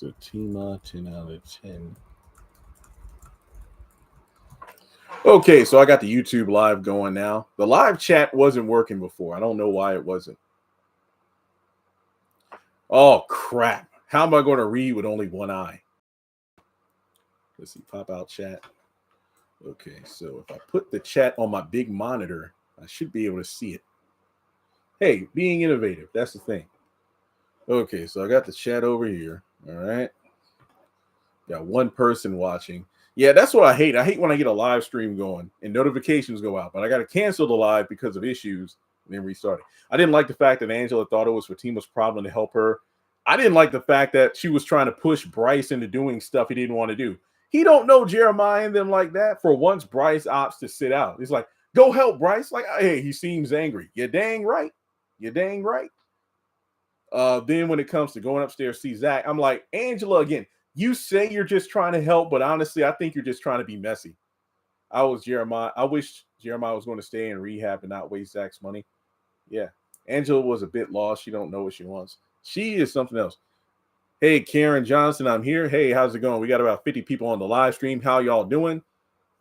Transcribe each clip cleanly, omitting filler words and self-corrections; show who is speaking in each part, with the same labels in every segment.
Speaker 1: Zatima, 10 out of 10. Okay, so I got the YouTube live going now. The live chat wasn't working before. I don't know why it wasn't. Oh, crap. How am I going to read with only one eye? Let's see, pop out chat. Okay, so if I put the chat on my big monitor, I should be able to see it. Hey, being innovative, that's the thing. Okay, so I got the chat over here. All right. Got one person watching. Yeah, that's what I hate. I hate when I get a live stream going and notifications go out, but I got to cancel the live because of issues and then restart it. I didn't like the fact that Angela thought it was Fatima's problem to help her. I didn't like the fact that she was trying to push Bryce into doing stuff he didn't want to do. He don't know Jeremiah and them like that. For once, Bryce opts to sit out. He's like, go help Bryce. Like, hey, he seems angry. You're dang right. You're dang right. Then when it comes to going upstairs, see Zach, I'm like, Angela, again, you say you're just trying to help, but honestly, I think you're just trying to be messy. I wish Jeremiah was going to stay in rehab and not waste Zach's money. Yeah. Angela was a bit lost. She don't know what she wants. She is something else. Hey, Karen Johnson, I'm here. Hey, how's it going? We got about 50 people on the live stream. How y'all doing?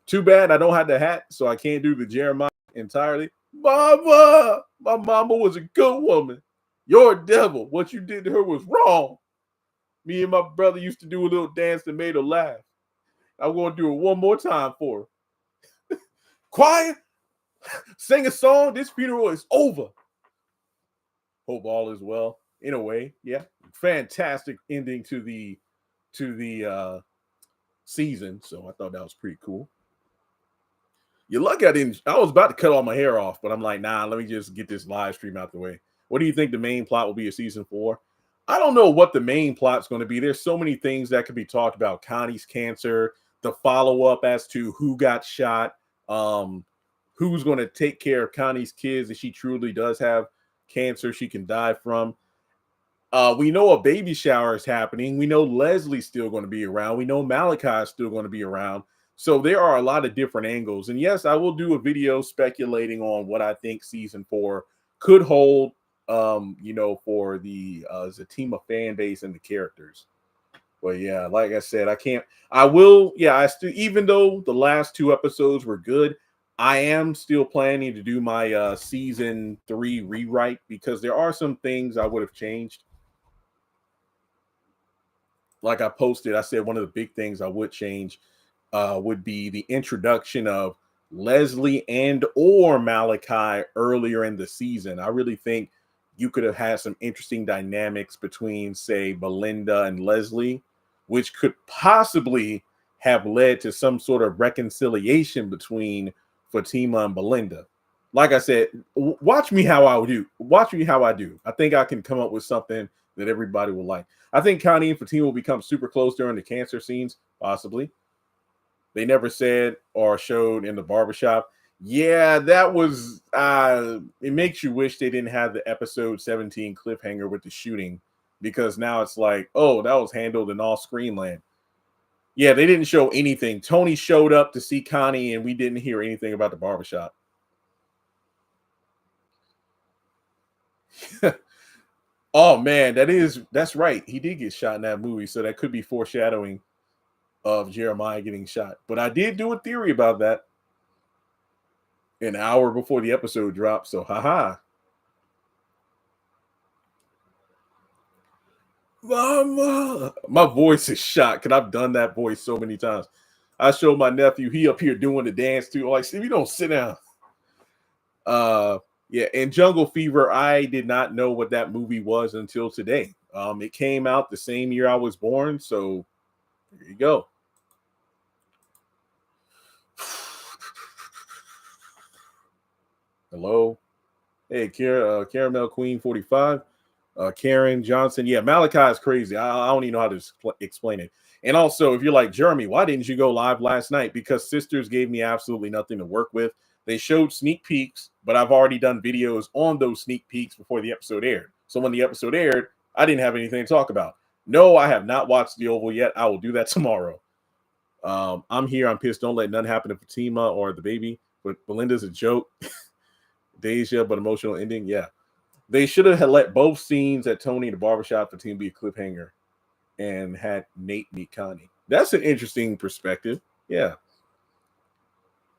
Speaker 1: Too bad I don't have the hat, so I can't do the Jeremiah entirely. Mama, my mama was a good woman. You're a devil. What you did to her was wrong. Me and my brother used to do a little dance that made her laugh. I'm going to do it one more time for her. Quiet. Sing a song. This funeral is over. Hope all is well. In a way, yeah. Fantastic ending to the season. So I thought that was pretty cool. You're lucky I didn't. I was about to cut all my hair off, but I'm like, nah, let me just get this live stream out the way. What do you think the main plot will be of season 4? I don't know what the main plot's going to be. There's so many things that could be talked about. Connie's cancer, the follow-up as to who got shot, who's going to take care of Connie's kids if she truly does have cancer she can die from. We know a baby shower is happening. We know Leslie's still going to be around. We know Malachi is still going to be around. So there are a lot of different angles. And yes, I will do a video speculating on what I think season 4 could hold, for the Zatima fan base and the characters. But yeah, like I said, even though the last 2 episodes were good, I am still planning to do my season 3 rewrite because there are some things I would have changed. Like I posted, I said one of the big things I would change would be the introduction of Leslie and or Malachi earlier in the season. I really think you could have had some interesting dynamics between, say, Belinda and Leslie, which could possibly have led to some sort of reconciliation between Fatima and Belinda. Like I said, watch me how I do. Watch me how I do. I think I can come up with something that everybody will like. I think Connie and Fatima will become super close during the cancer scenes, possibly. They never said or showed in the barbershop. Yeah, that was, it makes you wish they didn't have the episode 17 cliffhanger with the shooting, because now it's like, oh, that was handled in all Screenland. Yeah, they didn't show anything. Tony showed up to see Connie, and we didn't hear anything about the barbershop. Oh, man, that's right. He did get shot in that movie, so that could be foreshadowing of Jeremiah getting shot. But I did do a theory about that an hour before the episode dropped, so haha. Mama, my voice is shot because I've done that voice so many times. I showed my nephew, he up here doing the dance too. Like, Steve, you don't sit down. Yeah, and Jungle Fever, I did not know what that movie was until today. It came out the same year I was born, so there you go. Hello. Hey, Caramel Queen 45. Karen Johnson. Yeah, Malachi is crazy. I don't even know how to explain it. And also, if you're like, Jeremy, why didn't you go live last night? Because Sisters gave me absolutely nothing to work with. They showed sneak peeks, but I've already done videos on those sneak peeks before the episode aired. So when the episode aired, I didn't have anything to talk about. No, I have not watched The Oval yet. I will do that tomorrow. I'm here. I'm pissed. Don't let none happen to Fatima or the baby. But Belinda's a joke. Deja, but emotional ending. Yeah. They should have let both scenes at Tony in the barbershop for Team be a cliffhanger. and had Nate meet Connie. That's an interesting perspective. Yeah.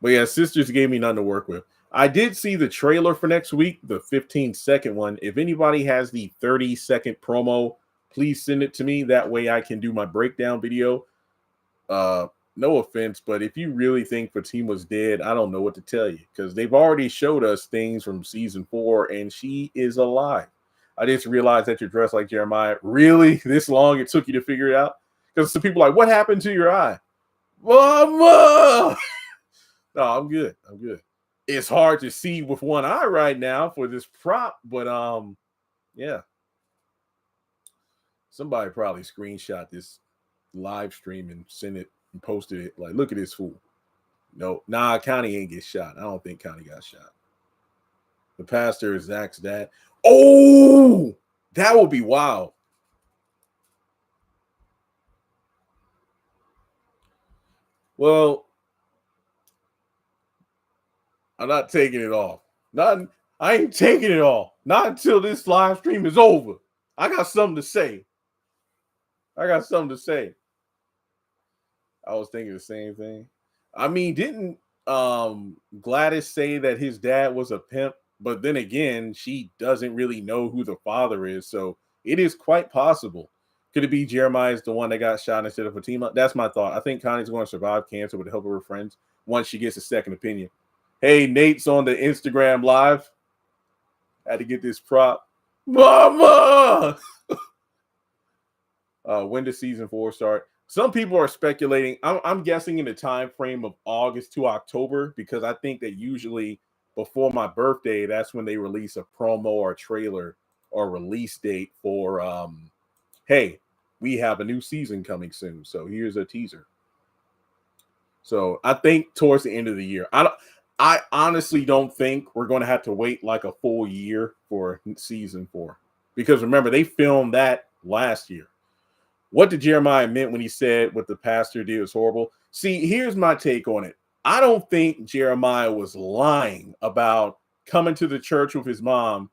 Speaker 1: But yeah, Sisters gave me nothing to work with. I did see the trailer for next week, the 15-second one. If anybody has the 30-second promo, please send it to me. That way I can do my breakdown video. No offense, but if you really think Fatima's dead, I don't know what to tell you, because they've already showed us things from season 4 and she is alive. I just realized that you're dressed like Jeremiah. Really? This long it took you to figure it out? Because some people are like, what happened to your eye? Mama! No, I'm good. I'm good. It's hard to see with one eye right now for this prop, but yeah. Somebody probably screenshot this live stream and sent it and posted it. Like, look at this fool. No, Connie ain't get shot. I don't think Connie got shot. The pastor is Zach's dad. Oh, that would be wild. Well, I'm not taking it off. I ain't taking it off. Not until this live stream is over. I got something to say. I was thinking the same thing. I mean, didn't Gladys say that his dad was a pimp? But then again, she doesn't really know who the father is. So it is quite possible. Could it be Jeremiah's the one that got shot instead of Fatima? That's my thought. I think Connie's going to survive cancer with the help of her friends once she gets a second opinion. Hey, Nate's on the Instagram live. Had to get this prop. Mama! When does season 4 start? Some people are speculating. I'm guessing in the time frame of August to October, because I think that usually before my birthday, that's when they release a promo or a trailer or release date for, hey, we have a new season coming soon. So here's a teaser. So I think towards the end of the year. I honestly don't think we're going to have to wait like a full year for season 4. Because remember, they filmed that last year. What did Jeremiah meant when he said what the pastor did was horrible? See, here's my take on it. I don't think Jeremiah was lying about coming to the church with his mom.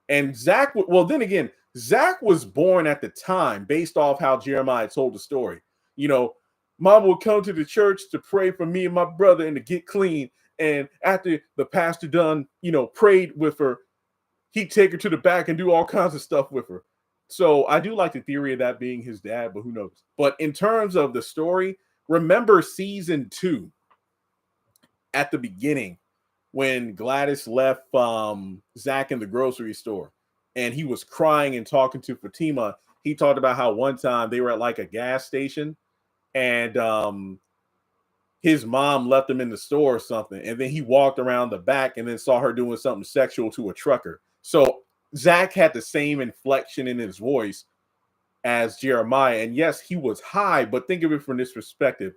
Speaker 1: And Zach, well, then again, Zach was born at the time based off how Jeremiah told the story. You know, mom would come to the church to pray for me and my brother and to get clean. And after the pastor done, prayed with her, he'd take her to the back and do all kinds of stuff with her. So I do like the theory of that being his dad, but who knows? But in terms of the story, remember season 2 at the beginning when Gladys left Zach in the grocery store and he was crying and talking to Fatima. He talked about how one time they were at like a gas station and his mom left him in the store or something. And then he walked around the back and then saw her doing something sexual to a trucker. So Zach had the same inflection in his voice as Jeremiah. And yes, he was high, but think of it from this perspective.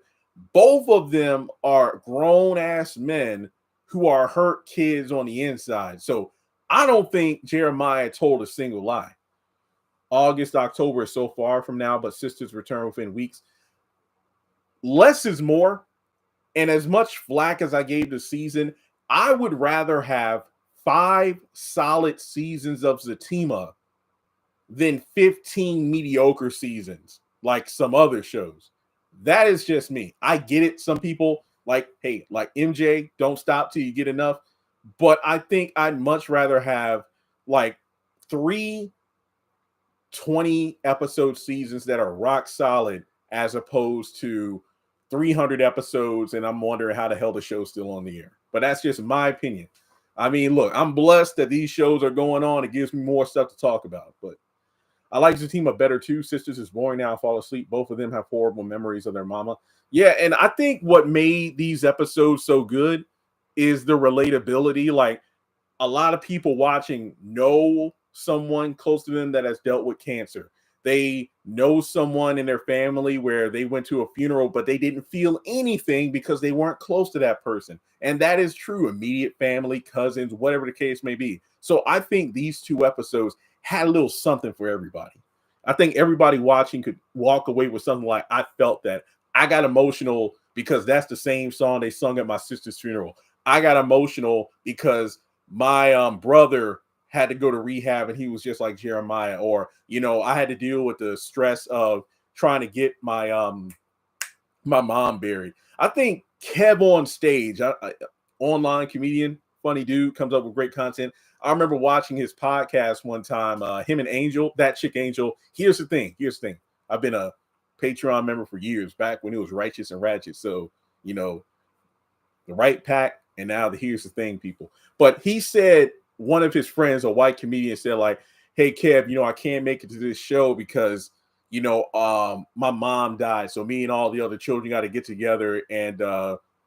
Speaker 1: Both of them are grown-ass men who are hurt kids on the inside. So I don't think Jeremiah told a single lie. August, October is so far from now, but Sisters return within weeks. Less is more. And as much flack as I gave the season, I would rather have 5 solid seasons of Zatima than 15 mediocre seasons like some other shows. That is just me. I get it. Some people like MJ, don't stop till you get enough. But I think I'd much rather have like 3 20 episode seasons that are rock solid as opposed to 300 episodes and I'm wondering how the hell the show's still on the air. But that's just my opinion. I mean, look, I'm blessed that these shows are going on. It gives me more stuff to talk about. But I like Zatima better too. Sisters is boring now. I fall asleep. Both of them have horrible memories of their mama. Yeah, and I think what made these episodes so good is the relatability. Like a lot of people watching know someone close to them that has dealt with cancer. They know someone in their family where they went to a funeral, but they didn't feel anything because they weren't close to that person. And that is true. Immediate family, cousins, whatever the case may be. So I think these 2 episodes had a little something for everybody. I think everybody watching could walk away with something like, I felt that. I got emotional because that's the same song they sung at my sister's funeral. I got emotional because my brother had to go to rehab and he was just like Jeremiah, or, I had to deal with the stress of trying to get my my mom buried. I think Kev on stage, online comedian, funny dude, comes up with great content. I remember watching his podcast one time, him and Angel, that chick Angel. Here's the thing. I've been a Patreon member for years, back when it was Righteous and Ratchet. So, you know, the right pack, and now here's the thing, people. But he said, one of his friends, a white comedian, said like, hey, Kev, you know, I can't make it to this show because, you know, my mom died. So me and all the other children got to get together and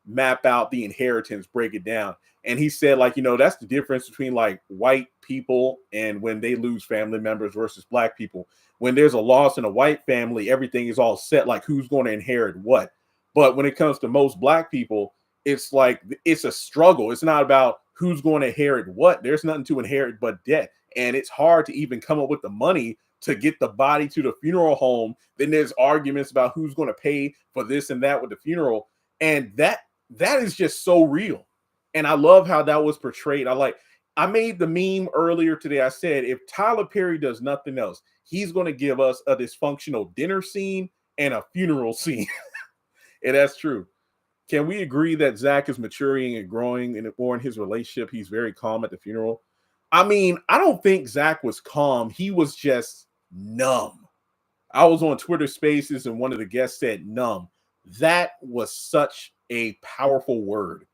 Speaker 1: map out the inheritance, break it down. And he said, like, you know, that's the difference between like white people and when they lose family members versus black people. When there's a loss in a white family, everything is all set, like who's going to inherit what. But when it comes to most black people, it's like it's a struggle. It's not about who's going to inherit what. There's nothing to inherit but debt. And it's hard to even come up with the money to get the body to the funeral home. Then there's arguments about who's going to pay for this and that with the funeral. And that is just so real. And I love how that was portrayed. I made the meme earlier today. I said, if Tyler Perry does nothing else, he's going to give us a dysfunctional dinner scene and a funeral scene. And that's true. Can we agree that Zach is maturing and growing in his relationship? He's very calm at the funeral. I mean, I don't think Zach was calm. He was just numb. I was on Twitter Spaces and one of the guests said numb. That was such a powerful word.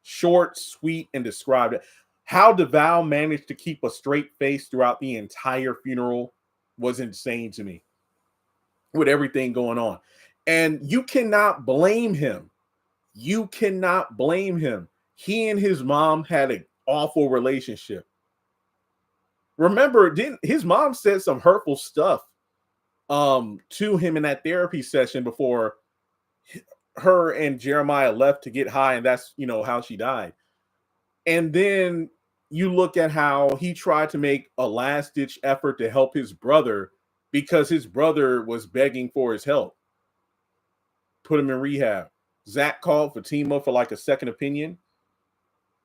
Speaker 1: Short, sweet, and described it. How DeVal managed to keep a straight face throughout the entire funeral was insane to me, with everything going on. And you cannot blame him. You cannot blame him. He and his mom had an awful relationship. Remember, his mom said some hurtful stuff to him in that therapy session before her and Jeremiah left to get high, and that's, you know, how she died. And then you look at how he tried to make a last-ditch effort to help his brother because his brother was begging for his help. Put him in rehab. Zach called Fatima for like a second opinion.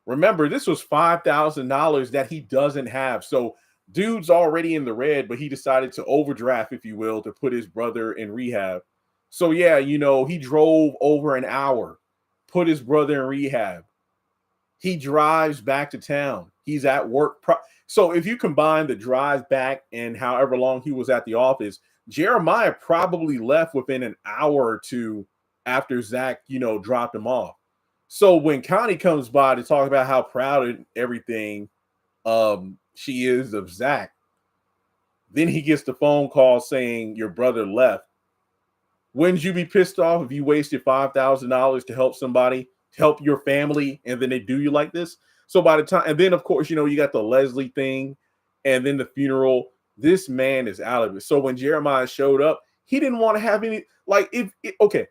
Speaker 1: Remember, this was $5,000 that he doesn't have. So dude's already in the red, but he decided to overdraft, if you will, to put his brother in rehab. So yeah, you know, he drove over an hour, put his brother in rehab. He drives back to town. He's at work. So if you combine the drive back and however long he was at the office, Jeremiah probably left within an hour or two after Zach, you know, dropped him off. So when Connie comes by to talk about how proud and everything she is of Zach, then he gets the phone call saying your brother left. Wouldn't you be pissed off if you wasted $5,000 to help somebody, help your family, and then they do you like this? So by the time, and then of course, you know, you got the Leslie thing and then the funeral. This man is out of it. So when Jeremiah showed up, he didn't want to have any, like, okay,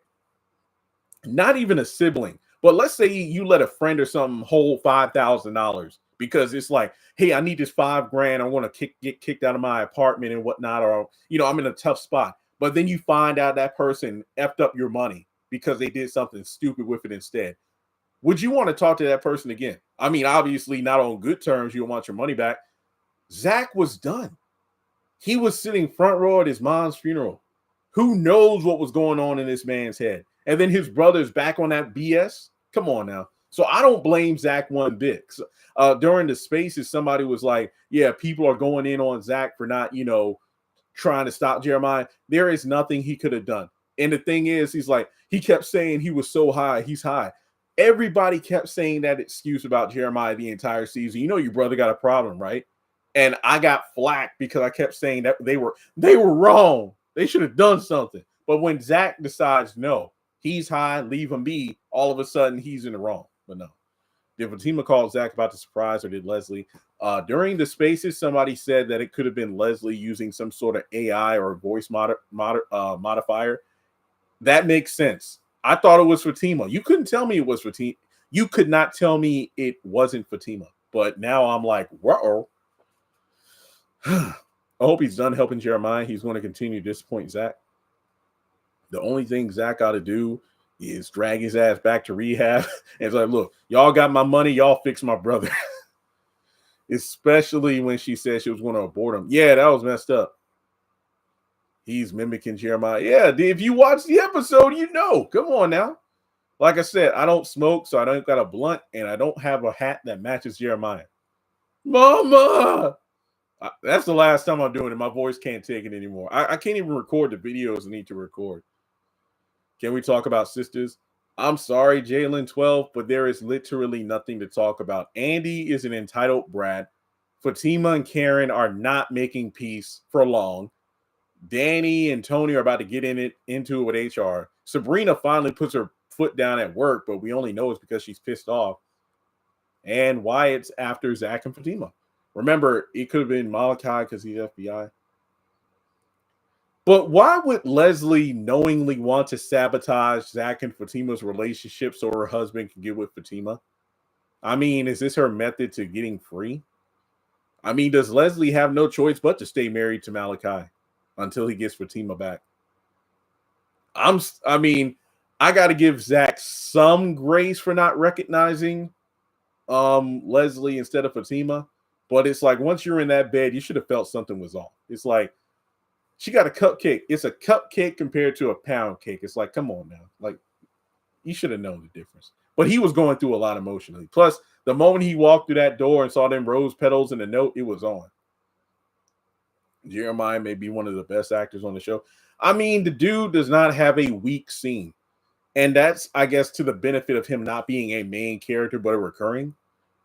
Speaker 1: not even a sibling, but let's say you let a friend or something hold $5,000 because it's like, hey, I need this $5,000. I want to get kicked out of my apartment and whatnot, or, you know, I'm in a tough spot. But then you find out that person effed up your money because they did something stupid with it instead. Would you want to talk to that person again? I mean, obviously not on good terms. You don't want your money back. Zach was done. He was sitting front row at his mom's funeral. Who knows what was going on in this man's head? And then his brother's back on that BS. Come on now. So I don't blame Zach one bit. During the Spaces, somebody was like, yeah, people are going in on Zach for not, you know, trying to stop Jeremiah. There is nothing he could have done. And the thing is, he's like, he kept saying he was so high. He's high. Everybody kept saying that excuse about Jeremiah the entire season. You know, your brother got a problem, right? And I got flack because I kept saying that they were wrong. They should have done something. But when Zach decides, no, he's high, leave him be, all of a sudden he's in the wrong. But no. Did Fatima call Zach about the surprise, or did Leslie? During the Spaces, somebody said that it could have been Leslie using some sort of AI or voice modifier. That makes sense. I thought it was Fatima. You couldn't tell me it was Fatima. You could not tell me it wasn't Fatima. But now I'm like, whoa. I hope he's done helping Jeremiah. He's going to continue to disappoint Zach. The only thing Zach got to do is drag his ass back to rehab. And it's like, look, y'all got my money. Y'all fix my brother. Especially when she said she was going to abort him. Yeah, that was messed up. He's mimicking Jeremiah. Yeah, if you watch the episode, you know. Come on now. Like I said, I don't smoke, so I don't got a blunt, and I don't have a hat that matches Jeremiah. Mama! That's the last time I'm doing it. My voice can't take it anymore. I can't even record the videos I need to record. Can we talk about Sistas? I'm sorry, Jalen 12, but there is literally nothing to talk about. Andy is an entitled brat. Fatima and Karen are not making peace for long. Danny and Tony are about to get into it with HR. Sabrina finally puts her foot down at work, but we only know it's because she's pissed off. And Wyatt's after Zach and Fatima. Remember, it could have been Malachi because he's FBI. But why would Leslie knowingly want to sabotage Zach and Fatima's relationship so her husband can get with Fatima? I mean, is this her method to getting free? I mean, does Leslie have no choice but to stay married to Malachi until he gets Fatima back? I mean, I got to give Zach some grace for not recognizing Leslie instead of Fatima. But it's like, once you're in that bed, you should have felt something was off. It's like, she got a cupcake. It's a cupcake compared to a pound cake. It's like, come on now. Like, you should have known the difference. But he was going through a lot emotionally. Plus, the moment he walked through that door and saw them rose petals and the note, it was on. Jeremiah may be one of the best actors on the show. I mean, the dude does not have a weak scene. And that's, I guess, to the benefit of him not being a main character, but a recurring.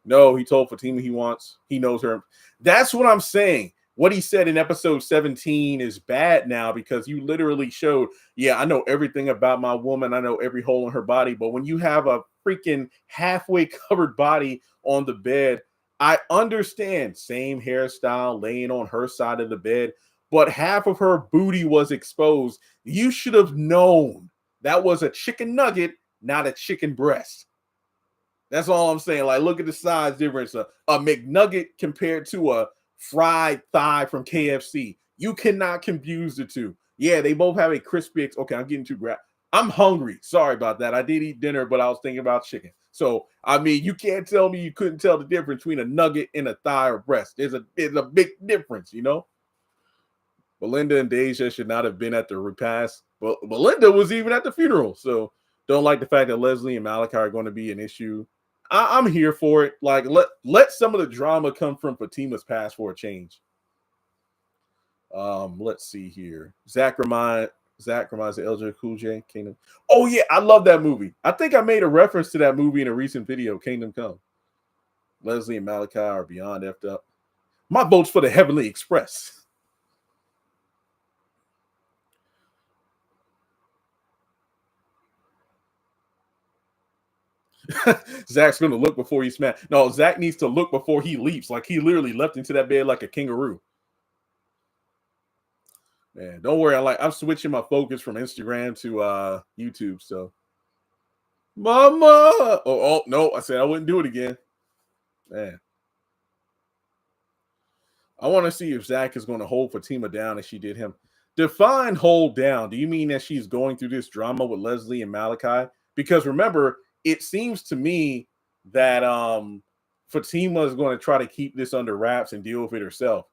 Speaker 1: No, he told Fatima he knows her. That's what I'm saying. What he said in episode 17 is bad now because you literally showed, yeah, I know everything about my woman. I know every hole in her body. But when you have a freaking halfway covered body on the bed, I understand same hairstyle laying on her side of the bed, but half of her booty was exposed. You should have known that was a chicken nugget, not a chicken breast. That's all I'm saying. Like, look at the size difference. A McNugget compared to a fried thigh from KFC. You cannot confuse the two. Yeah, they both have a crispy. Okay, I'm getting too I'm hungry. Sorry about that. I did eat dinner, but I was thinking about chicken. So, I mean, you can't tell me you couldn't tell the difference between a nugget and a thigh or breast. There's a big difference, you know? Belinda and Deja should not have been at the repast. Well, Belinda was even at the funeral. So, don't like the fact that Leslie and Malachi are going to be an issue. I'm here for it. Like, let some of the drama come from Fatima's past for a change. Let's see here. Zach reminds the LJ Cool J Kingdom. Oh yeah, I love that movie. I think I made a reference to that movie in a recent video. Kingdom Come. Leslie and Malachi are beyond effed up. My vote's for the Heavenly Express. Zach's gonna look before he smash. No, Zach needs to look before he leaps. Like, he literally leapt into that bed like a kangaroo. Man, don't worry. I'm switching my focus from Instagram to YouTube. So, Mama. Oh no, I said I wouldn't do it again. Man, I want to see if Zach is going to hold Fatima down as she did him. Define hold down. Do you mean that she's going through this drama with Leslie and Malachi? Because remember, it seems to me that Fatima is going to try to keep this under wraps and deal with it herself.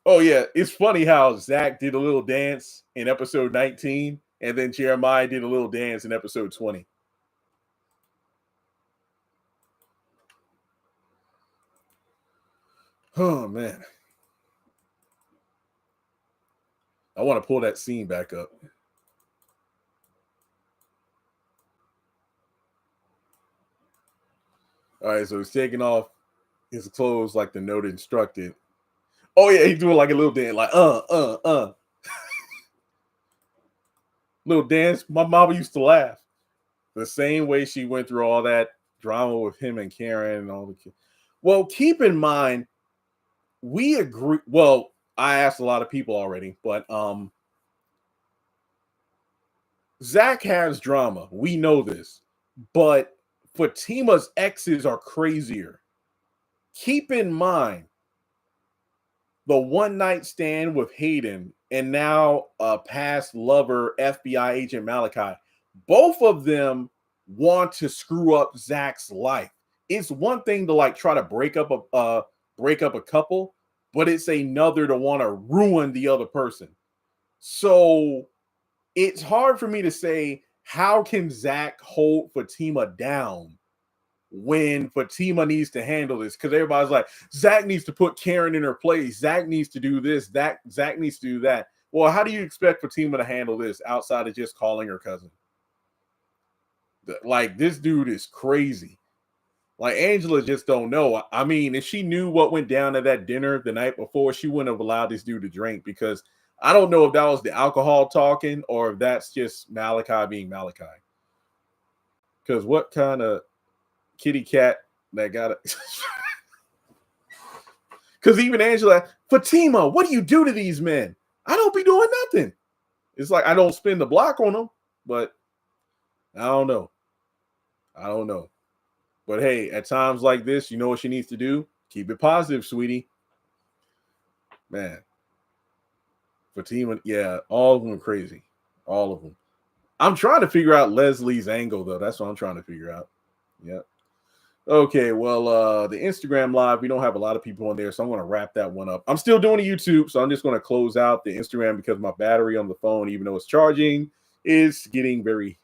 Speaker 1: Oh, yeah. It's funny how Zach did a little dance in episode 19, and then Jeremiah did a little dance in episode 20. Oh, man. I want to pull that scene back up. All right, so he's taking off his clothes like the note instructed. Oh, yeah, he's doing like a little dance, like, little dance. My mama used to laugh. The same way she went through all that drama with him and Karen and all the kids. Well, keep in mind, we agree. Well, I asked a lot of people already, but Zach has drama. We know this. But Fatima's exes are crazier. Keep in mind, the one night stand with Hayden and now a past lover, FBI agent Malachi, both of them want to screw up Zach's life. It's one thing to like try to break up a couple, but it's another to want to ruin the other person. So it's hard for me to say, how can Zach hold Fatima down when Fatima needs to handle this? Because everybody's like, Zach needs to put Karen in her place. Zach needs to do this. Zach needs to do that. Well, how do you expect Fatima to handle this outside of just calling her cousin? Like, this dude is crazy. Like, Angela just don't know. I mean, if she knew what went down at that dinner the night before, she wouldn't have allowed this dude to drink, because I don't know if that was the alcohol talking or if that's just Malachi being Malachi. Because what kind of kitty cat that got it? Because even Angela, Fatima, what do you do to these men? I don't be doing nothing. It's like, I don't spin the block on them, but I don't know. I don't know. But hey, at times like this, you know what she needs to do? Keep it positive, sweetie. Man. Fatima, yeah, all of them are crazy. All of them. I'm trying to figure out Leslie's angle, though. That's what I'm trying to figure out. Yeah. Okay, well, the Instagram live, we don't have a lot of people on there, so I'm going to wrap that one up. I'm still doing a YouTube, so I'm just going to close out the Instagram because my battery on the phone, even though it's charging, is getting very,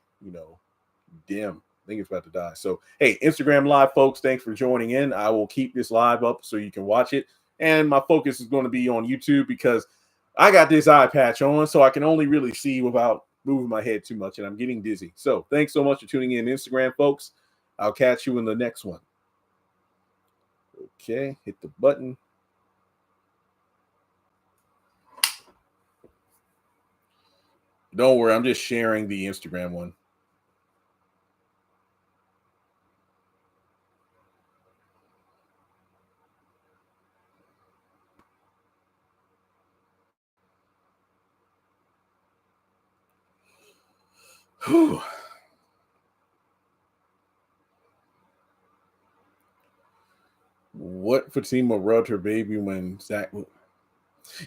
Speaker 1: dim. I think it's about to die. So, hey, Instagram live, folks, thanks for joining in. I will keep this live up so you can watch it. And my focus is going to be on YouTube because I got this eye patch on, so I can only really see without moving my head too much, and I'm getting dizzy. So thanks so much for tuning in, Instagram, folks. I'll catch you in the next one. Okay, hit the button. Don't worry, I'm just sharing the Instagram one. Whew. What Fatima rubbed her baby when Zach...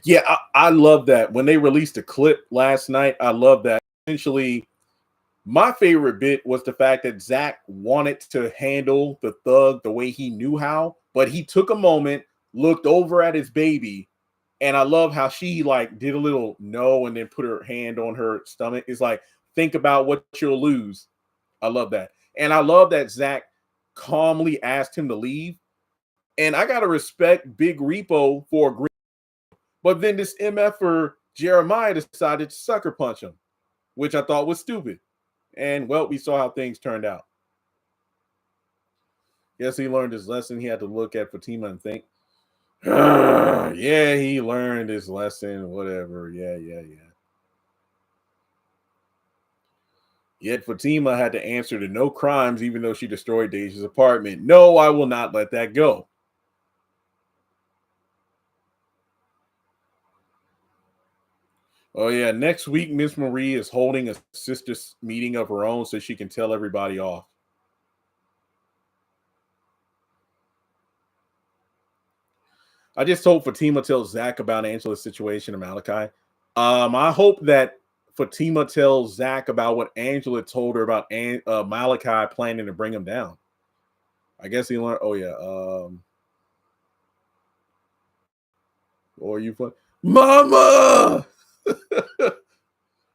Speaker 1: Yeah, I love that. When they released a clip last night, I love that. Essentially, my favorite bit was the fact that Zach wanted to handle the thug the way he knew how, but he took a moment, looked over at his baby, and I love how she like did a little no and then put her hand on her stomach. It's like, think about what you'll lose. I love that. And I love that Zach calmly asked him to leave. And I got to respect Big Repo for agreeing. But then this MFer Jeremiah decided to sucker punch him, which I thought was stupid. And, well, we saw how things turned out. Guess he learned his lesson. He had to look at Fatima and think, yeah, he learned his lesson, whatever. Yeah. Yet Fatima had to answer to no crimes, even though she destroyed Deja's apartment. No, I will not let that go. Oh, yeah. Next week, Miss Marie is holding a Sistas meeting of her own so she can tell everybody off. I just hope Fatima tells Zach about Angela's situation in Malachi. I hope that Fatima tells Zach about what Angela told her about Malachi planning to bring him down. I guess he learned. Oh, yeah. Or you fun. Mama!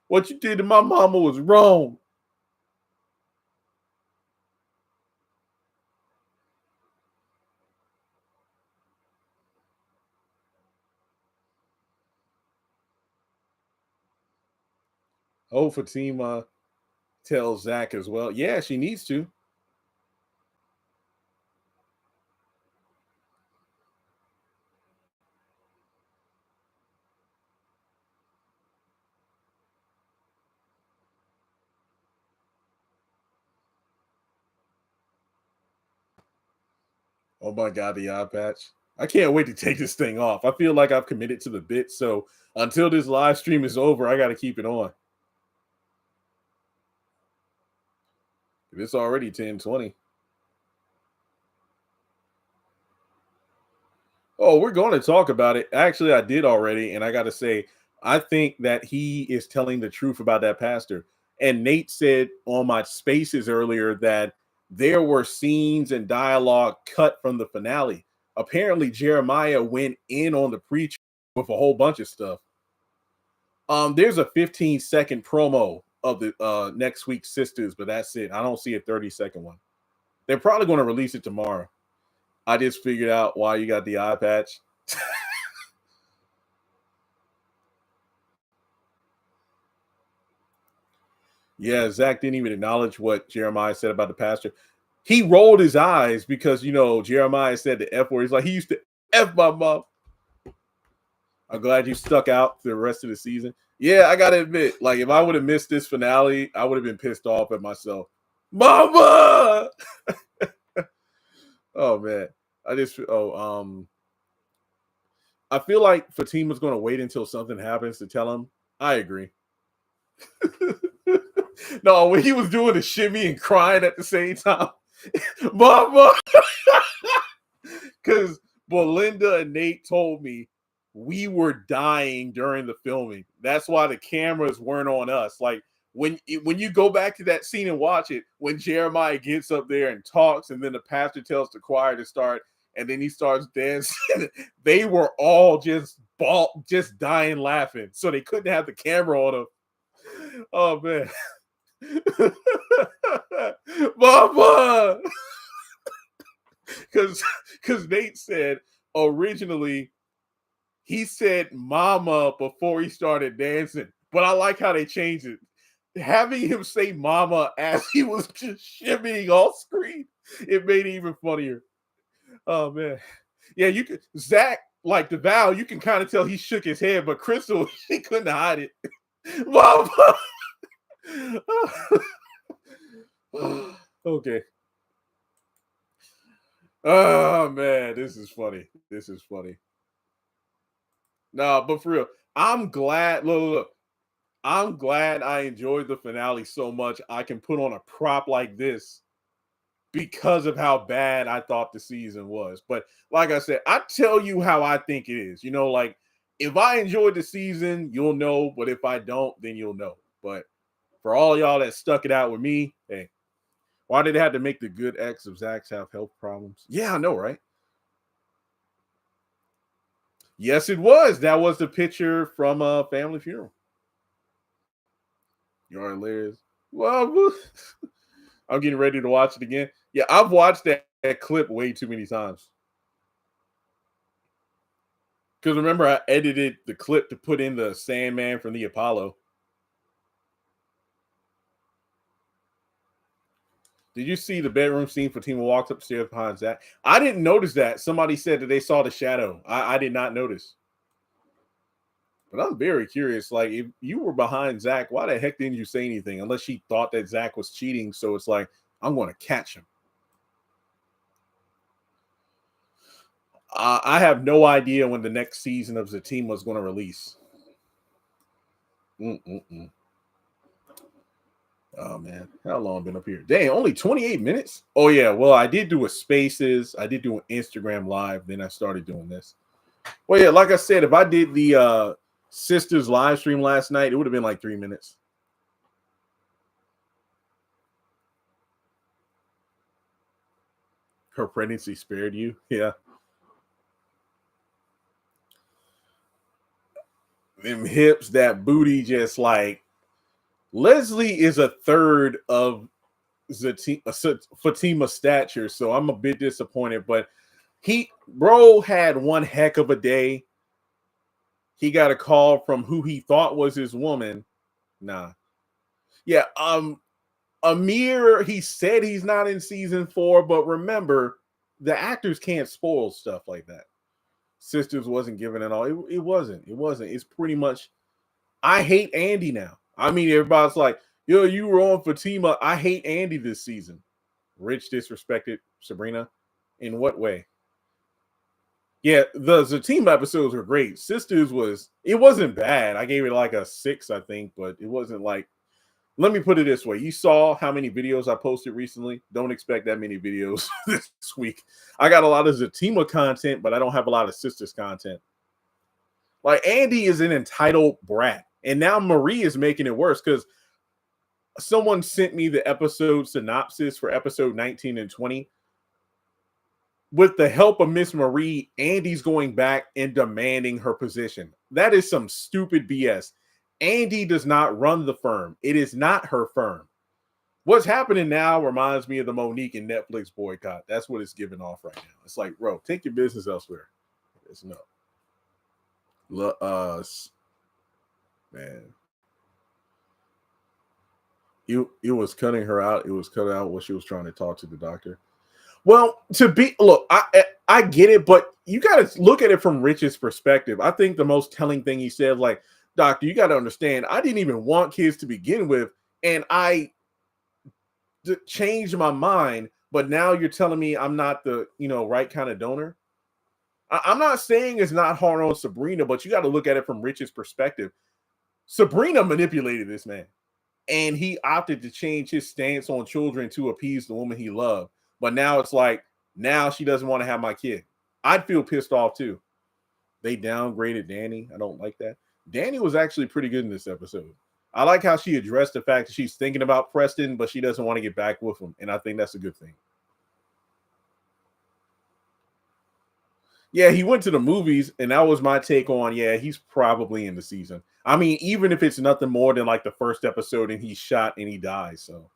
Speaker 1: What you did to my mama was wrong. Oh, Fatima tells Zach as well. Yeah, she needs to. Oh my God, the eye patch. I can't wait to take this thing off. I feel like I've committed to the bit. So until this live stream is over, I got to keep it on. It's already 10:20. Oh, we're going to talk about it. Actually, I did already. And I got to say, I think that he is telling the truth about that pastor. And Nate said on my spaces earlier that there were scenes and dialogue cut from the finale. Apparently, Jeremiah went in on the preacher with a whole bunch of stuff. There's a 15-second promo of the next week's Sisters, but that's it. I don't see a 30-second one. They're probably going to release it tomorrow. I just figured out why you got the eye patch. Yeah, Zach didn't even acknowledge what Jeremiah said about the pastor. He rolled his eyes because, Jeremiah said the F word. He's like, he used to F my mom. I'm glad you stuck out the rest of the season. Yeah, I got to admit, like, if I would have missed this finale, I would have been pissed off at myself. Mama! Oh, man. I feel like Fatima's going to wait until something happens to tell him. I agree. No, when he was doing the shimmy and crying at the same time. Mama! Because Belinda and Nate told me we were dying during the filming. That's why the cameras weren't on us. Like, when you go back to that scene and watch it, when Jeremiah gets up there and talks, and then the pastor tells the choir to start, and then he starts dancing, they were all just dying laughing. So they couldn't have the camera on them. Oh, man. Mama! Because Nate said originally he said mama before he started dancing, but I like how they changed it. Having him say mama as he was just shimmying off screen, it made it even funnier. Oh, man. Yeah, you could, Zach, like the Val, you can kind of tell he shook his head, but Crystal, she couldn't hide it. Mama! Okay. Oh, man, this is funny. Nah, but for real, I'm glad. Look. I'm glad I enjoyed the finale so much. I can put on a prop like this because of how bad I thought the season was. But like I said, I tell you how I think it is. Like if I enjoyed the season, you'll know. But if I don't, then you'll know. But for all y'all that stuck it out with me, hey, why did they have to make the good ex of Zach's have health problems? Yeah, I know, right? Yes, it was. That was the picture from a family funeral. You're hilarious. Well, I'm getting ready to watch it again. Yeah, I've watched that clip way too many times. Because remember, I edited the clip to put in the Sandman from the Apollo. Did you see the bedroom scene? Fatima walks upstairs behind Zach. I didn't notice that. Somebody said that they saw the shadow. I did not notice. But I'm very curious. Like, if you were behind Zach, why the heck didn't you say anything? Unless she thought that Zach was cheating. So it's like, I'm going to catch him. I have no idea when the next season of Zatima is going to release. Oh, man. How long been up here? Dang, only 28 minutes? Oh, yeah. Well, I did do a Spaces. I did do an Instagram Live. Then I started doing this. Well, yeah, like I said, if I did the Sisters live stream last night, it would have been like 3 minutes. Her pregnancy spared you? Yeah. Them hips, that booty, just like Leslie is a third of Fatima's stature, so I'm a bit disappointed. But bro had one heck of a day. He got a call from who he thought was his woman. Nah. Yeah, Amir, he said he's not in season 4, but remember, the actors can't spoil stuff like that. Sisters wasn't given it all. It wasn't. It's pretty much, I hate Andy now. I mean, everybody's like, yo, you were on Fatima. I hate Andy this season. Rich disrespected Sabrina. In what way? Yeah, the Zatima episodes were great. Sisters it wasn't bad. I gave it like a 6, I think, but it wasn't like, let me put it this way. You saw how many videos I posted recently. Don't expect that many videos this week. I got a lot of Zatima content, but I don't have a lot of Sisters content. Like, Andy is an entitled brat. And now Marie is making it worse because someone sent me the episode synopsis for episode 19 and 20. With the help of Miss Marie, Andy's going back and demanding her position. That is some stupid BS. Andy does not run the firm. It is not her firm. What's happening now reminds me of the Monique and Netflix boycott. That's what it's giving off right now. It's like, bro, take your business elsewhere. It's no. Man. It was cutting her out. It was cut out what she was trying to talk to the doctor. Well, I get it, but you got to look at it from Rich's perspective. I think the most telling thing he said, like, doctor, you got to understand, I didn't even want kids to begin with, and I changed my mind, but now you're telling me I'm not the right kind of donor. I'm not saying it's not hard on Sabrina, but you got to look at it from Rich's perspective. Sabrina manipulated this man, and he opted to change his stance on children to appease the woman he loved. But now it's like, now she doesn't want to have my kid. I'd feel pissed off too. They downgraded Danny. I don't like that. Danny was actually pretty good in this episode. I like how she addressed the fact that she's thinking about Preston, but she doesn't want to get back with him. And I think that's a good thing. Yeah, he went to the movies, and that was my take on, yeah, he's probably in the season. I mean, even if it's nothing more than like the first episode and he's shot and he dies. So,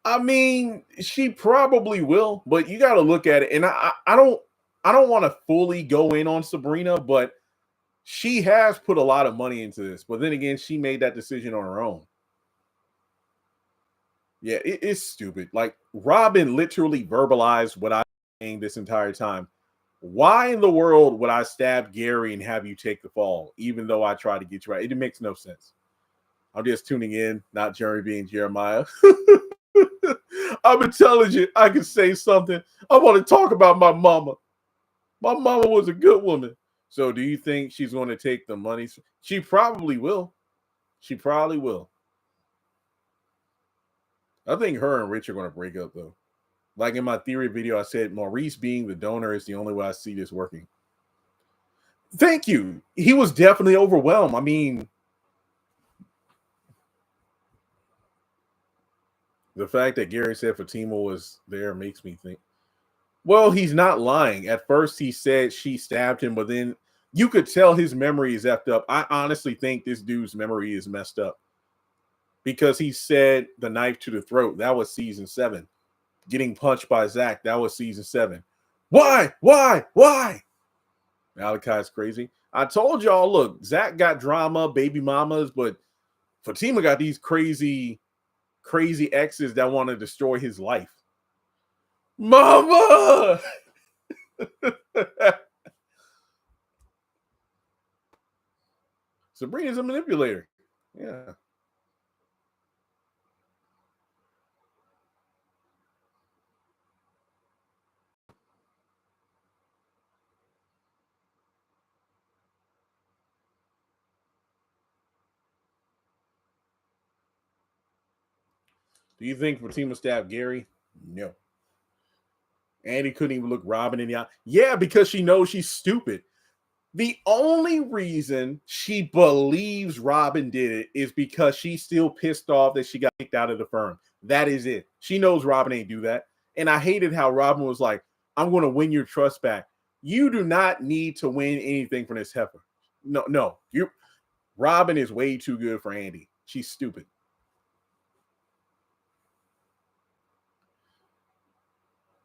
Speaker 1: I mean, she probably will, but you got to look at it. And I don't want to fully go in on Sabrina, but she has put a lot of money into this. But then again, she made that decision on her own. Yeah, it's stupid. Like, Robin literally verbalized what I'm saying this entire time. Why in the world would I stab Gary and have you take the fall, even though I try to get you right? It makes no sense. I'm just tuning in, not Jeremy being Jeremiah. I'm intelligent. I can say something. I want to talk about my mama. My mama was a good woman. So do you think she's going to take the money? She probably will. She probably will. I think her and Rich are going to break up, though. Like in my theory video, I said Maurice being the donor is the only way I see this working. Thank you. He was definitely overwhelmed. I mean, the fact that Gary said Fatima was there makes me think, well, he's not lying. At first, he said she stabbed him, but then you could tell his memory is effed up. I honestly think this dude's memory is messed up because he said the knife to the throat. That was season 7. Getting punched by Zach. That was season 7. Why? Malachi's crazy. I told y'all, look, Zach got drama, baby mamas, but Fatima got these crazy exes that want to destroy his life. Mama! Sabrina's a manipulator. Yeah. Do you think Fatima stabbed Gary? No. Andy couldn't even look Robin in the eye. Yeah, because she knows she's stupid. The only reason she believes Robin did it is because she's still pissed off that she got kicked out of the firm. That is it. She knows Robin ain't do that. And I hated how Robin was like, I'm going to win your trust back. You do not need to win anything from this heifer. No. Robin is way too good for Andy. She's stupid.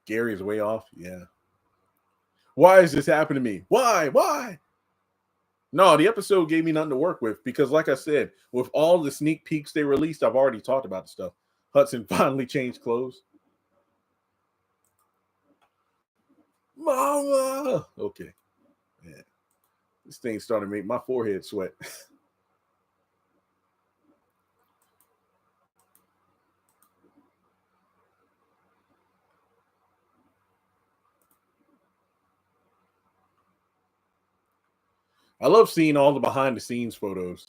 Speaker 1: Gary is way off. Yeah. Why is this happening to me? Why? No, the episode gave me nothing to work with because, like I said, with all the sneak peeks they released, I've already talked about the stuff. Hudson finally changed clothes. Mama! Okay. Yeah. This thing started to make my forehead sweat. I love seeing all the behind the scenes photos.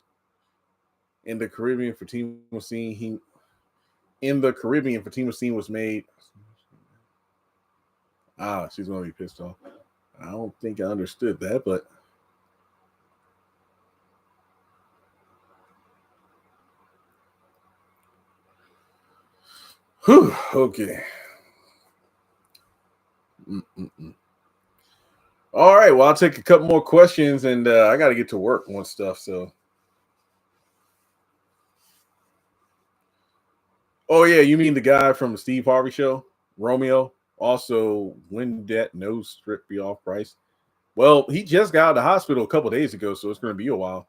Speaker 1: In the Caribbean, Fatima scene, Fatima scene was made. She's gonna be pissed off. I don't think I understood that, but okay. All right. Well, I'll take a couple more questions, and I got to get to work on stuff. So, oh yeah, you mean the guy from the Steve Harvey show, Romeo? Also, when that nose strip be off price? Well, he just got out of the hospital a couple days ago, so it's going to be a while.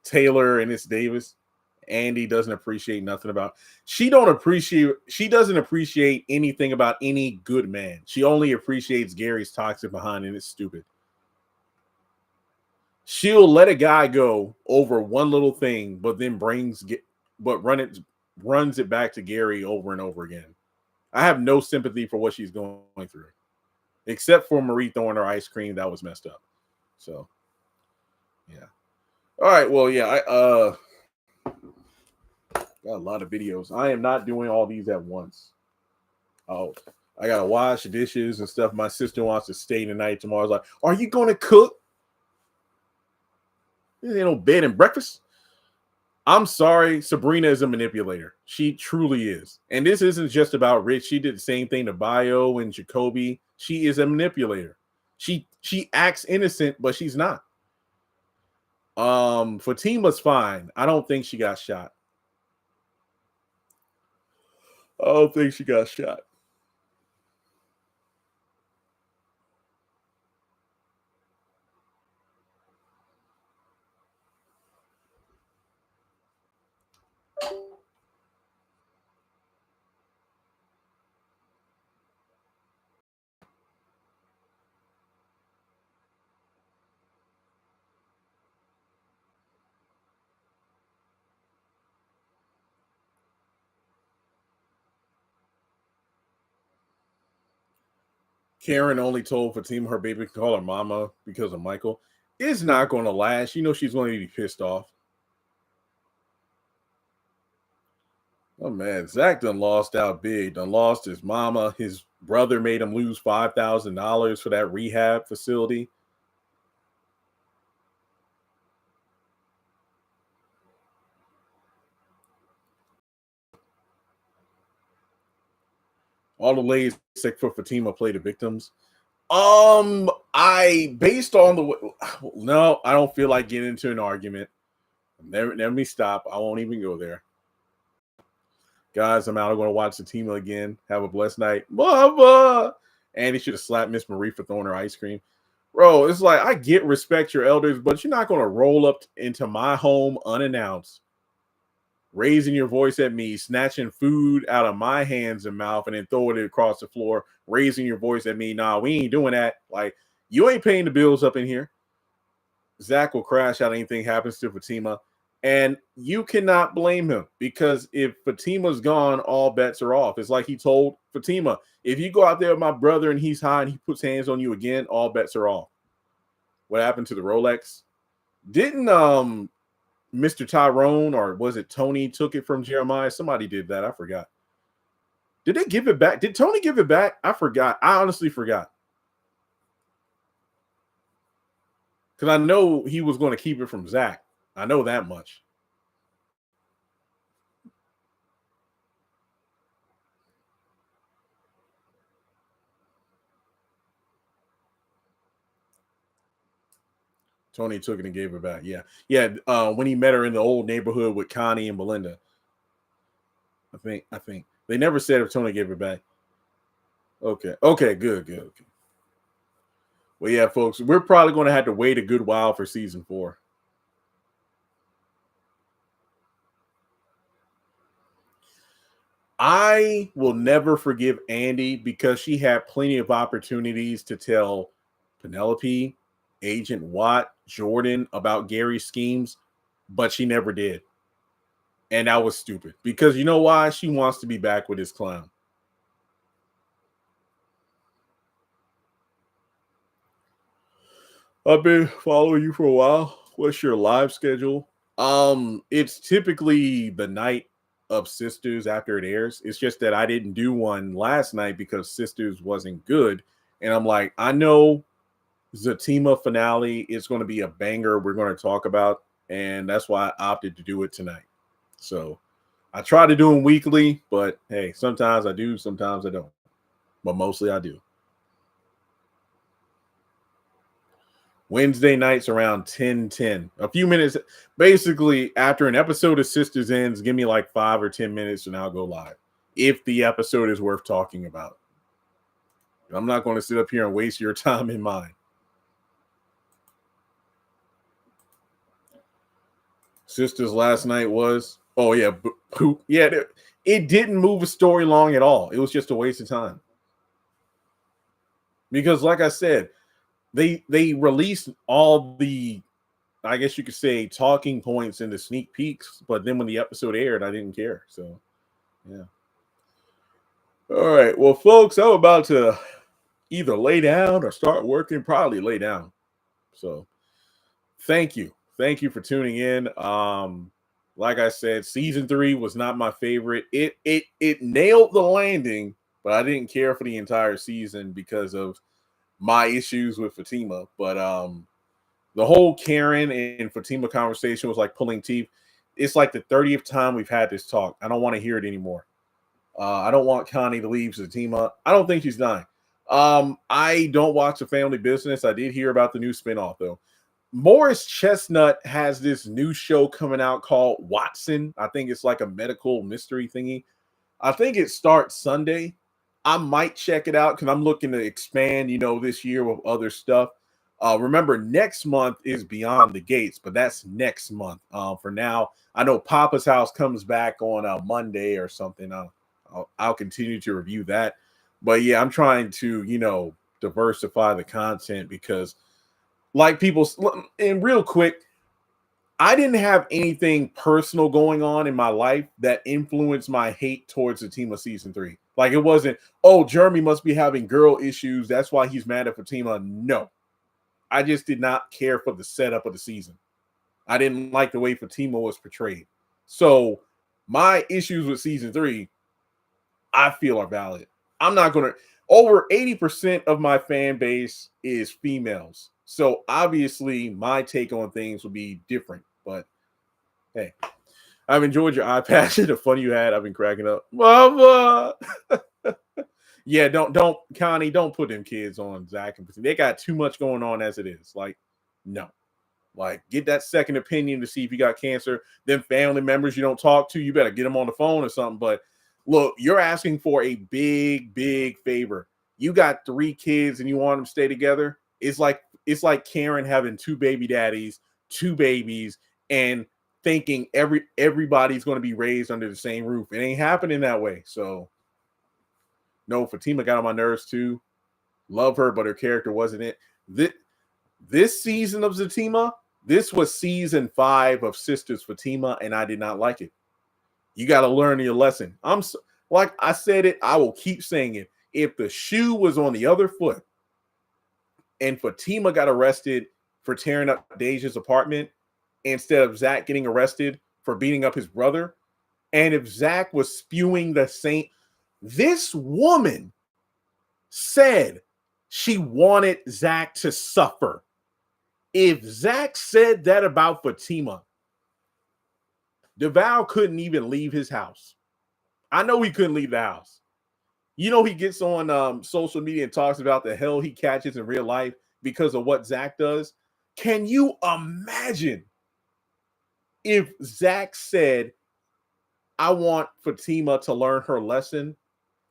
Speaker 1: Taylor and it's Davis. Andy doesn't appreciate nothing about. She doesn't appreciate anything about any good man. She only appreciates Gary's toxic behind, and it's stupid. She'll let a guy go over one little thing, but then runs it back to Gary over and over again. I have no sympathy for what she's going through, except for Marie throwing her ice cream. That was messed up. So, yeah. All right. Well, yeah. I got a lot of videos. I am not doing all these at once. Oh, I gotta wash dishes and stuff. My sister wants to stay tonight tomorrow. I was like, "Are you gonna cook? There ain't no bed and breakfast." I'm sorry, Sabrina is a manipulator. She truly is. And this isn't just about Rich. She did the same thing to Bio and Jacoby. She is a manipulator. She acts innocent, but she's not. Fatima's fine. I don't think she got shot. I don't think she got shot. Karen only told Fatima her baby could call her mama because of Michael. It's not going to last. You know she's going to be pissed off. Oh man, Zach done lost out big. Done lost his mama. His brother made him lose $5,000 for that rehab facility. All the ladies except for Fatima play the victims. I based on the no, I don't feel like getting into an argument. Let me stop. I won't even go there. Guys, I'm out. I'm going to watch Zatima again. Have a blessed night. Mama! And he should have slapped Miss Marie for throwing her ice cream. Bro, it's like, I get respect your elders, but you're not going to roll up into my home unannounced, raising your voice at me, snatching food out of my hands and mouth, and then throwing it across the floor, raising your voice at me. Nah, we ain't doing that. Like, you ain't paying the bills up in here. Zach will crash out anything happens to Fatima. And you cannot blame him because if Fatima's gone, all bets are off. It's like he told Fatima, if you go out there with my brother and he's high and he puts hands on you again, all bets are off. What happened to the Rolex? Didn't Mr. Tyrone, or was it Tony, took it from Jeremiah? Somebody did that. I forgot. Did they give it back? Did Tony give it back? I forgot. I honestly forgot. Because I know he was going to keep it from Zach. I know that much. Tony took it and gave it back. Yeah. Yeah. When he met her in the old neighborhood with Connie and Belinda. I think. They never said if Tony gave it back. Okay. Okay, good. Okay. Well, yeah, folks, we're probably going to have to wait a good while for season 4. I will never forgive Andy because she had plenty of opportunities to tell Penelope, Agent Watt, Jordan about Gary's schemes, but she never did. And that was stupid because you know why? She wants to be back with this clown. I've been following you for a while. What's your live schedule? It's typically the night of Sisters after it airs. It's just that I didn't do one last night because Sisters wasn't good. And I'm like, I know Zatima finale is going to be a banger we're going to talk about. And that's why I opted to do it tonight. So I try to do them weekly, but hey, sometimes I do, sometimes I don't. But mostly I do. Wednesday nights around 10:10. A few minutes, basically after an episode of Sistas ends, give me like 5 or 10 minutes and I'll go live. If the episode is worth talking about. I'm not going to sit up here and waste your time and mine. Sisters last night was, it didn't move a story long at all. It was just a waste of time. Because like I said, they released all the, I guess you could say, talking points in the sneak peeks, but then when the episode aired, I didn't care. So, yeah. All right. Well, folks, I'm about to either lay down or start working, probably lay down. So, thank you. Thank you for tuning in. Like I said, season 3 was not my favorite. It nailed the landing, but I didn't care for the entire season because of my issues with Fatima. But the whole Karen and Fatima conversation was like pulling teeth. It's like the 30th time we've had this talk. I don't want to hear it anymore. I don't want Connie to leave Zatima. I don't think she's dying. I don't watch The Family Business. I did hear about the new spinoff, though. Morris Chestnut has this new show coming out called Watson. I think it's like a medical mystery thingy. I think it starts Sunday. I might check it out because I'm looking to expand, this year with other stuff. Remember, next month is Beyond the Gates, but that's next month. For now, I know Papa's House comes back on Monday or something. I'll continue to review that. But yeah, I'm trying to, diversify the content because like people, and real quick, I didn't have anything personal going on in my life that influenced my hate towards Fatima season 3. Like it wasn't, oh, Jeremy must be having girl issues. That's why he's mad at Fatima. No, I just did not care for the setup of the season. I didn't like the way Fatima was portrayed. So my issues with season 3, I feel are valid. I'm not going to, over 80% of my fan base is females. So obviously my take on things will be different, but hey, I've enjoyed your eye patch and the fun you had. I've been cracking up. Mama. Yeah, don't Connie, don't put them kids on Zach and they got too much going on as it is. Like, no. Like, get that second opinion to see if you got cancer. Then family members you don't talk to, you better get them on the phone or something. But look, you're asking for a big, big favor. You got 3 kids and you want them to stay together. It's like Karen having 2 baby daddies, 2 babies, and thinking everybody's going to be raised under the same roof. It ain't happening that way. So, no, Fatima got on my nerves too. Love her, but her character wasn't it. This season of Zatima, this was season 5 of Sisters Fatima, and I did not like it. You got to learn your lesson. Like I said it, I will keep saying it. If the shoe was on the other foot and Fatima got arrested for tearing up Deja's apartment instead of Zach getting arrested for beating up his brother, and if Zach was spewing the same, this woman said she wanted Zach to suffer. If Zach said that about Fatima, DeVal couldn't even leave his house. I know he couldn't leave the house. He gets on social media and talks about the hell he catches in real life because of what Zach does. Can you imagine if Zach said, I want Fatima to learn her lesson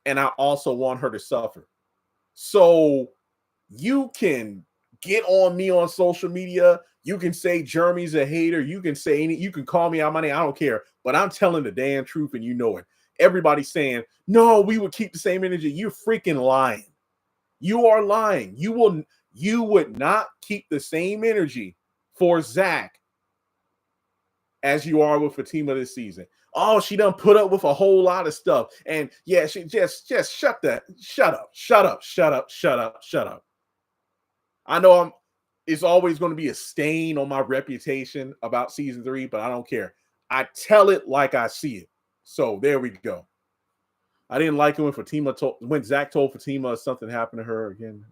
Speaker 1: and I also want her to suffer? So you can get on me on social media. You can say Jeremy's a hater. You can say you can call me out my name. I don't care. But I'm telling the damn truth and you know it. Everybody's saying, no, we would keep the same energy. You're freaking lying. You are lying. You would not keep the same energy for Zach as you are with Fatima this season. Oh, she done put up with a whole lot of stuff. And yeah, she just shut up. I know it's always going to be a stain on my reputation about season 3, but I don't care. I tell it like I see it. So there we go. I didn't like it when Zach told Fatima something happened to her again.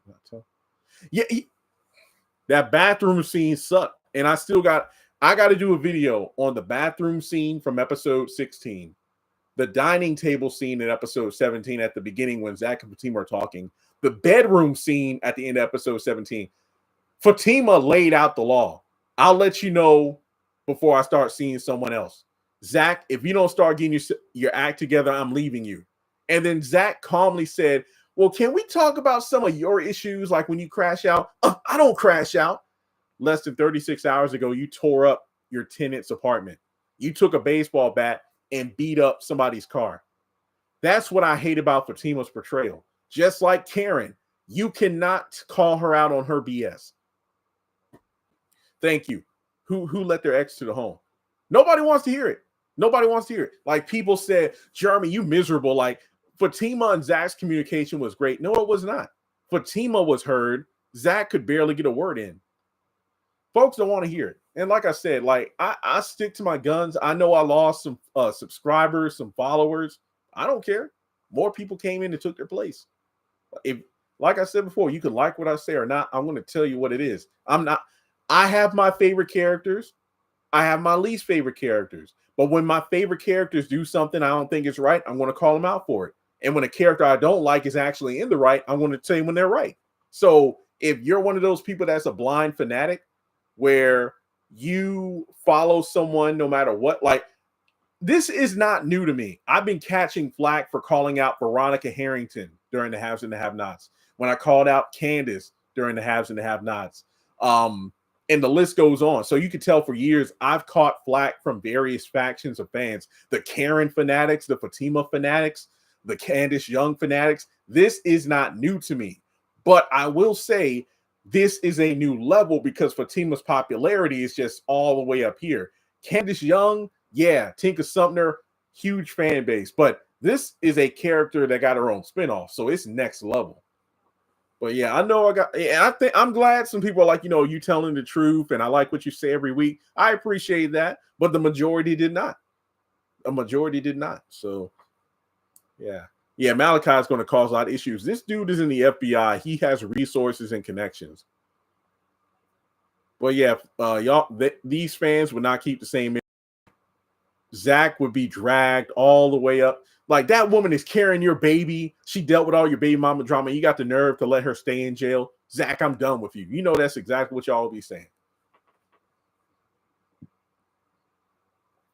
Speaker 1: Yeah, that bathroom scene sucked. And I got to do a video on the bathroom scene from episode 16, the dining table scene in episode 17 at the beginning when Zach and Fatima are talking, the bedroom scene at the end of episode 17. Fatima laid out the law. I'll let you know before I start seeing someone else. Zach, if you don't start getting your act together, I'm leaving you. And then Zach calmly said, well, can we talk about some of your issues, like when you crash out? I don't crash out. Less than 36 hours ago, you tore up your tenant's apartment. You took a baseball bat and beat up somebody's car. That's what I hate about Fatima's portrayal. Just like Karen, you cannot call her out on her BS. Thank you. Who let their ex to the home? Nobody wants to hear it. Nobody wants to hear it. Like people said, Jeremy, you miserable. Like Fatima and Zach's communication was great. No, it was not. Fatima was heard. Zach could barely get a word in. Folks don't want to hear it. And like I said, like I stick to my guns. I know I lost some subscribers, some followers. I don't care. More people came in and took their place. If, like I said before, you can like what I say or not. I'm going to tell you what it is. I have my favorite characters. I have my least favorite characters. But when my favorite characters do something I don't think is right, I'm going to call them out for it. And when a character I don't like is actually in the right, I'm going to tell you when they're right. So if you're one of those people that's a blind fanatic where you follow someone no matter what, like this is not new to me. I've been catching flack for calling out Veronica Harrington during the haves and the have-nots. When I called out Candace during the haves and the have-nots. And the list goes on. So you can tell for years, I've caught flack from various factions of fans. The Karen fanatics, the Fatima fanatics, the Candace Young fanatics. This is not new to me. But I will say this is a new level because Fatima's popularity is just all the way up here. Candace Young, yeah, Tinka Sumner, huge fan base. But this is a character that got her own spinoff. So it's next level. But yeah, I know I think I'm glad some people are like, you telling the truth and I like what you say every week. I appreciate that. But the majority did not. A majority did not. So yeah. Yeah, Malachi is going to cause a lot of issues. This dude is in the FBI. He has resources and connections. But yeah, these fans would not keep the same. Zach would be dragged all the way up. Like that woman is carrying your baby. She dealt with all your baby mama drama. You got the nerve to let her stay in jail. Zach, I'm done with you. You know that's exactly what y'all will be saying.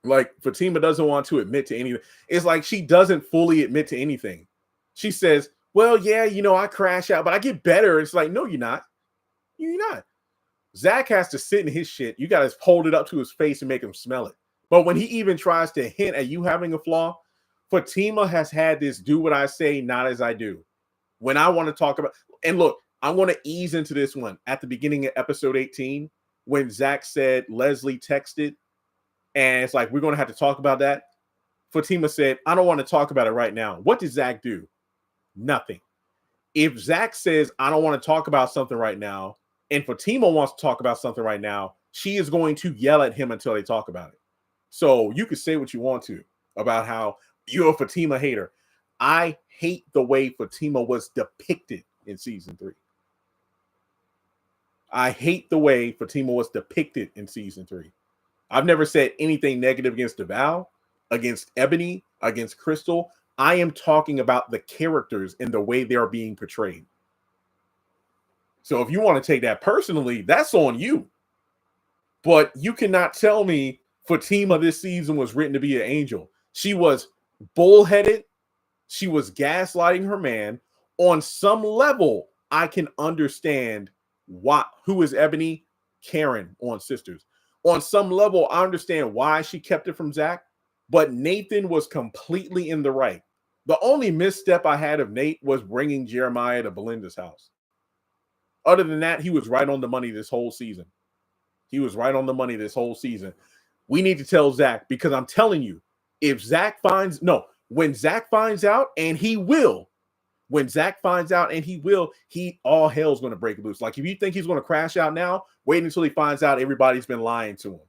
Speaker 1: Like Fatima doesn't want to admit to anything. It's like she doesn't fully admit to anything. She says, well, yeah, I crash out, but I get better. It's like, no, you're not. You're not. Zach has to sit in his shit. You got to hold it up to his face and make him smell it. But when he even tries to hint at you having a flaw, Fatima has had this do what I say, not as I do. When I want to talk about, and look, I want to ease into this one. At the beginning of episode 18, when Zach said Leslie texted, and it's like, we're going to have to talk about that. Fatima said, I don't want to talk about it right now. What did Zach do? Nothing. If Zach says, I don't want to talk about something right now, and Fatima wants to talk about something right now, she is going to yell at him until they talk about it. So you can say what you want to about how you're a Fatima hater. I hate the way Fatima was depicted in season 3. I hate the way Fatima was depicted in season 3. I've never said anything negative against DeVal, against Ebony, against Crystal. I am talking about the characters and the way they're being portrayed. So if you want to take that personally, that's on you. But you cannot tell me Fatima this season was written to be an angel. She was bullheaded. She was gaslighting her man. On some level, I can understand who is Ebony? Karen on Sisters. On some level, I understand why she kept it from Zach, but Nathan was completely in the right. The only misstep I had of Nate was bringing Jeremiah to Belinda's house. Other than that, he was right on the money this whole season. He was right on the money this whole season. We need to tell Zach, because I'm telling you, if Zach when Zach finds out, and he will, all hell's going to break loose. Like if you think he's going to crash out now, wait until he finds out everybody's been lying to him.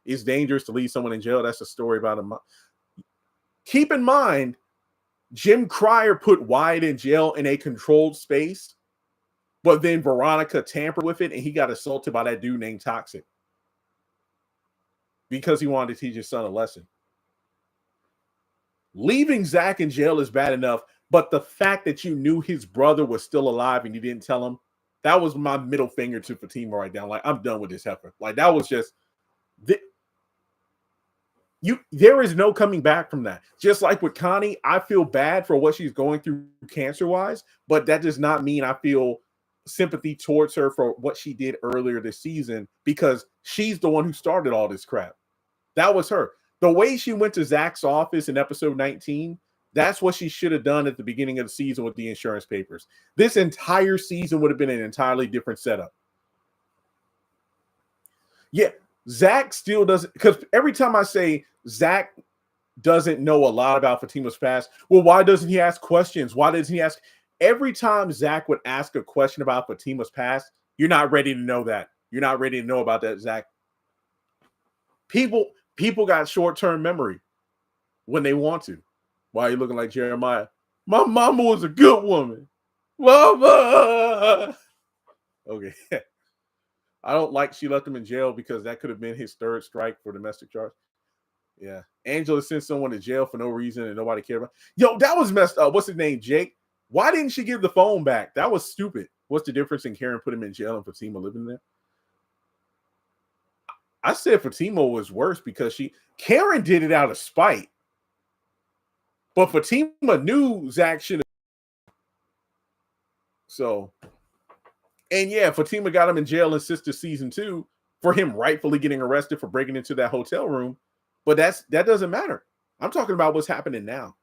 Speaker 1: It's dangerous to leave someone in jail. That's a story about him. Keep in mind, Jim Cryer put Wyatt in jail in a controlled space, but then Veronica tampered with it and he got assaulted by that dude named Toxic because he wanted to teach his son a lesson. Leaving Zach in jail is bad enough, but the fact that you knew his brother was still alive and you didn't tell him, That was my middle finger to Fatima right now. Like, I'm done with this heifer. Like, that was just there is no coming back from that. Just like with Connie, I feel bad for what she's going through cancer-wise, but that does not mean I feel sympathy towards her for what she did earlier this season, because she's the one who started all this crap. That was her. The way she went to Zach's office in episode 19, that's what she should have done at the beginning of the season with the insurance papers. This entire season would have been an entirely different setup. Yeah, Zach still doesn't, because every time I say Zach doesn't know a lot about Fatima's past, well, why doesn't he ask questions? Why doesn't he ask? Every time Zach would ask a question about Fatima's past, you're not ready to know that. You're not ready to know about that, Zach. People got short-term memory when they want to. Why are you looking like Jeremiah? My mama was a good woman. Mama! Okay. I don't like she left him in jail, because that could have been his third strike for domestic charge. Yeah. Angela sent someone to jail for no reason and nobody cared about. Yo, that was messed up. What's his name? Jake? Why didn't she give the phone back? That was stupid. What's the difference in Karen put him in jail and Fatima living there? I said Fatima was worse because Karen did it out of spite. But Fatima knew Zach should have. So, and yeah, Fatima got him in jail in Sistas season 2 for him rightfully getting arrested for breaking into that hotel room. But that doesn't matter. I'm talking about what's happening now.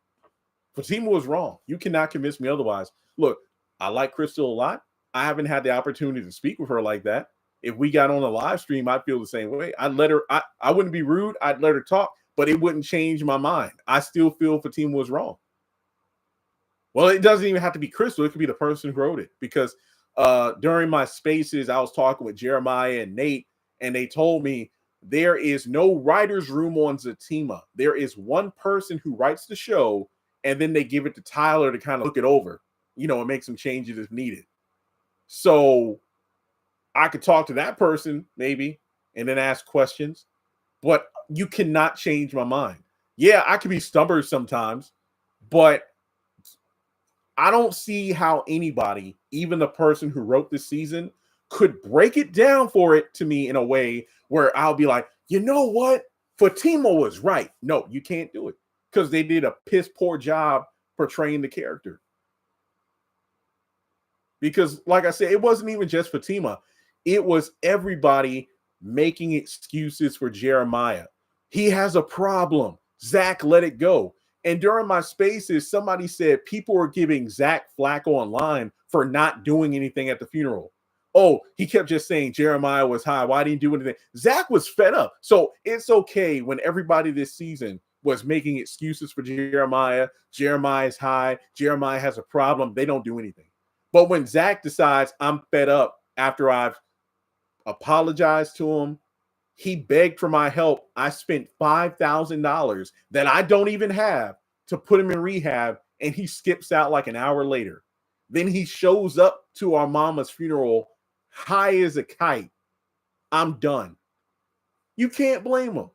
Speaker 1: Fatima was wrong. You cannot convince me otherwise. Look, I like Crystal a lot. I haven't had the opportunity to speak with her like that. If we got on a live stream, I'd feel the same way. I'd let her, I wouldn't be rude. I'd let her talk, but it wouldn't change my mind. I still feel Fatima was wrong. Well, it doesn't even have to be Crystal. It could be the person who wrote it, because during my spaces, I was talking with Jeremiah and Nate, and they told me there is no writer's room on Zatima. There is one person who writes the show, and then they give it to Tyler to kind of look it over, and make some changes if needed. So I could talk to that person maybe and then ask questions, but you cannot change my mind. Yeah, I can be stubborn sometimes, but I don't see how anybody, even the person who wrote this season, could break it down for it to me in a way where I'll be like, you know what? Fatima was right. No, you can't do it, because they did a piss poor job portraying the character. Because, like I said, it wasn't even just Fatima. It was everybody making excuses for Jeremiah. He has a problem. Zach, let it go. And during my spaces, somebody said people were giving Zach flack online for not doing anything at the funeral. Oh, he kept just saying Jeremiah was high. Why didn't he do anything? Zach was fed up. So it's okay when everybody this season was making excuses for Jeremiah. Jeremiah's high. Jeremiah has a problem. They don't do anything. But when Zach decides I'm fed up after I've apologized to him, he begged for my help. I spent $5,000 that I don't even have to put him in rehab, and he skips out like an hour later. Then he shows up to our mama's funeral high as a kite. I'm done. You can't blame him.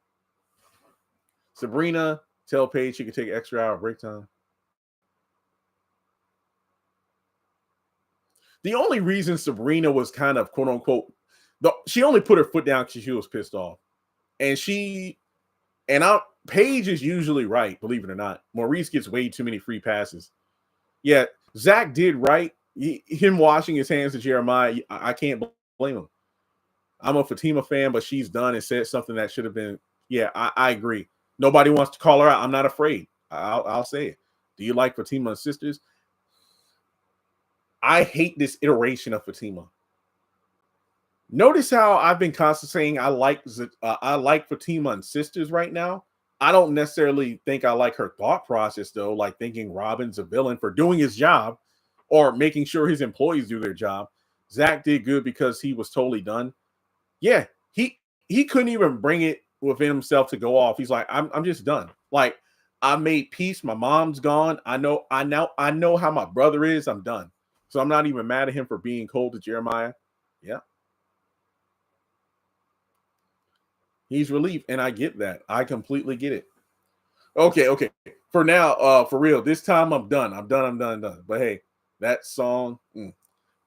Speaker 1: Sabrina, tell Paige she could take an extra hour break time. The only reason Sabrina was kind of quote unquote, she only put her foot down because she was pissed off. And Paige is usually right, believe it or not. Maurice gets way too many free passes. Yeah, Zach did right. Him washing his hands to Jeremiah, I can't blame him. I'm a Fatima fan, but she's done and said something that should have been. Yeah, I agree. Nobody wants to call her out. I'm not afraid. I'll say it. Do you like Fatima and Sisters? I hate this iteration of Fatima. Notice how I've been constantly saying I like Fatima and Sisters right now. I don't necessarily think I like her thought process, though, like thinking Robin's a villain for doing his job or making sure his employees do their job. Zach did good because he was totally done. Yeah, he couldn't even bring it within himself to go off. He's like, I'm just done. Like, I made peace. My mom's gone. I know how my brother is. I'm done. So I'm not even mad at him for being cold to Jeremiah. Yeah. He's relieved, and I get that. I completely get it. Okay. For now, for real, this time I'm done. I'm done. But hey, that song.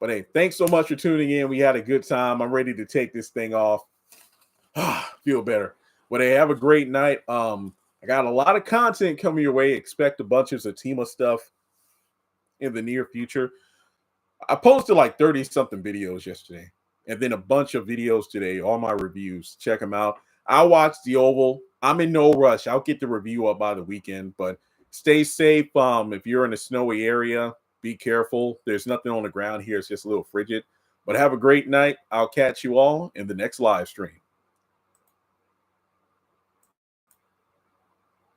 Speaker 1: But But hey, thanks so much for tuning in. We had a good time. I'm ready to take this thing off. Feel better. But hey, have a great night. I got a lot of content coming your way. Expect a bunch of Zatima stuff in the near future. I posted like 30-something videos yesterday, and then a bunch of videos today, all my reviews. Check them out. I watched the Oval. I'm in no rush. I'll get the review up by the weekend, but stay safe. If you're in a snowy area, be careful. There's nothing on the ground here. It's just a little frigid. But have a great night. I'll catch you all in the next live stream.